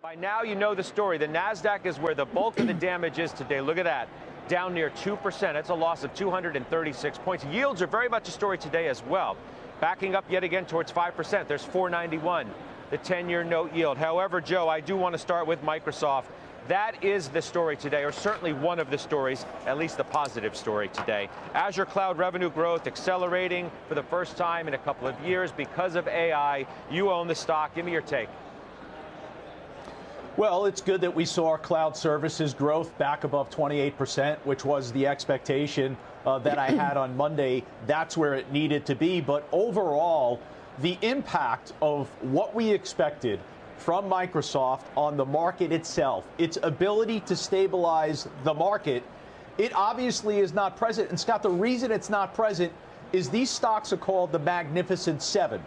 By now, you know the story. The NASDAQ is where the bulk of the damage is today. Look at that. Down near 2%. That's a loss of 236 points. Yields are very much a story today as well. Backing up yet again towards 5%. There's 491, the 10-year note yield. However, Joe, I do want to start with Microsoft. That is the story today, or certainly one of the stories, at least the positive story today. Azure cloud revenue growth accelerating for the first time in a couple of years because of AI. You own the stock. Give me your take. Well, it's good that we saw our cloud services growth back above 28%, which was the expectation that I had on Monday. That's where it needed to be. But overall, the impact of what we expected from Microsoft on the market itself, its ability to stabilize the market, it obviously is not present. And Scott, the reason it's not present is these stocks are called the Magnificent Seven.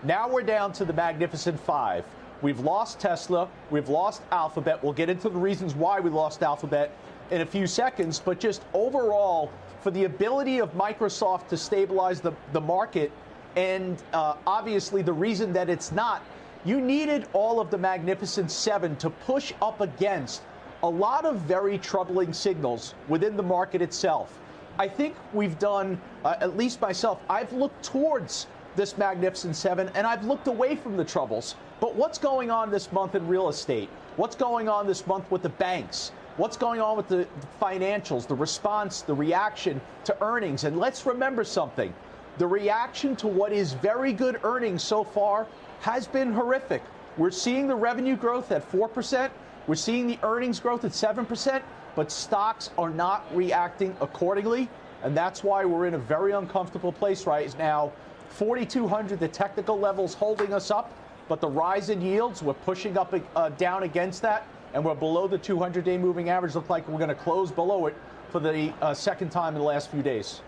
Now we're down to the Magnificent Five. We've lost Tesla. We've lost Alphabet. We'll get into the reasons why we lost Alphabet in a few seconds. But just overall, for the ability of Microsoft to stabilize the market, and obviously the reason that it's not, you needed all of the Magnificent Seven to push up against a lot of very troubling signals within the market itself. I think we've done, at least myself, I've looked towards this Magnificent Seven, and I've looked away from the troubles. But what's going on this month in real estate? What's going on this month with the banks? What's going on with the financials, the response, the reaction to earnings? And let's remember something. The reaction to what is very good earnings so far has been horrific. We're seeing the revenue growth at 4%. We're seeing the earnings growth at 7%. But stocks are not reacting accordingly. And that's why we're in a very uncomfortable place right now. 4,200, the technical levels holding us up. But the rise in yields, we're pushing up down against that, and we're below the 200-day moving average. Look like we're going to close below it for the second time in the last few days.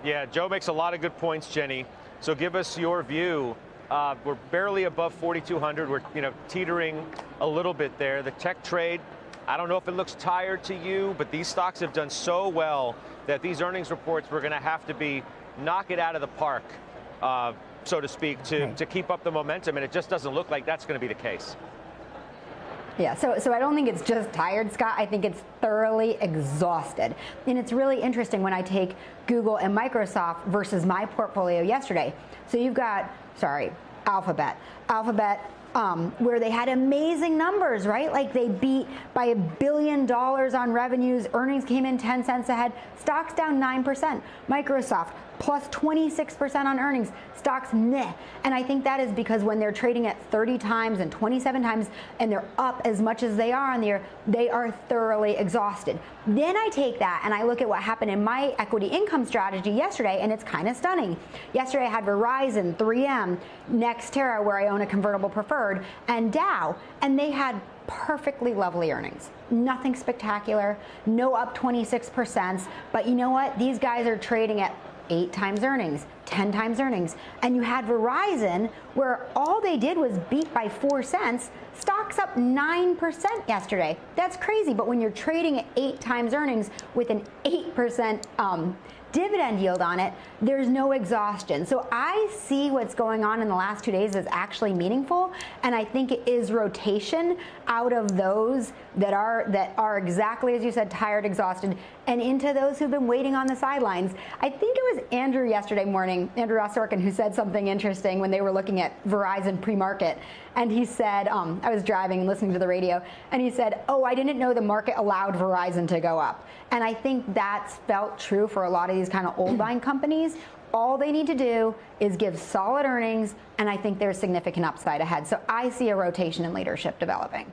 Yeah, Joe makes a lot of good points, Jenny. So give us your view. We're barely above 4,200. We're teetering a little bit there. The tech trade, I don't know if it looks tired to you, but these stocks have done so well that these earnings reports we're going to have to be knock it out of the park, so to speak, to keep up the momentum, and it just doesn't look like that's going to be the case. Yeah, so I don't think it's just tired, Scott. I think it's thoroughly exhausted. And it's really interesting when I take Google and Microsoft versus my portfolio yesterday. So you've got, Alphabet, where they had amazing numbers, right? Like they beat by $1 billion on revenues, earnings came in 10 cents ahead, stocks down 9%. Microsoft plus 26% on earnings, stocks meh. And I think that is because when they're trading at 30 times and 27 times and they're up as much as they are on the year, they are thoroughly exhausted. Then I take that and I look at what happened in my equity income strategy yesterday, and it's kind of stunning. Yesterday I had Verizon, 3M, Nextera, where I own a convertible preferred, and Dow, and they had perfectly lovely earnings. Nothing spectacular, no up 26%, but you know what? These guys are trading at 8 times earnings, 10 times earnings. And you had Verizon, where all they did was beat by 4 cents, stocks up 9% yesterday. That's crazy, but when you're trading at 8 times earnings with an 8% dividend yield on it, there's no exhaustion. So I see what's going on in the last 2 days as actually meaningful, and I think it is rotation out of those that are exactly as you said, tired, exhausted, and into those who've been waiting on the sidelines. I think it was Andrew yesterday morning, Andrew Ross Sorkin, who said something interesting when they were looking at Verizon pre-market, and he said, I was driving and listening to the radio, and he said, oh, I didn't know the market allowed Verizon to go up. And I think that's felt true for a lot of these kind of old line companies. All they need to do is give solid earnings, and I think there's significant upside ahead. So I see a rotation in leadership developing.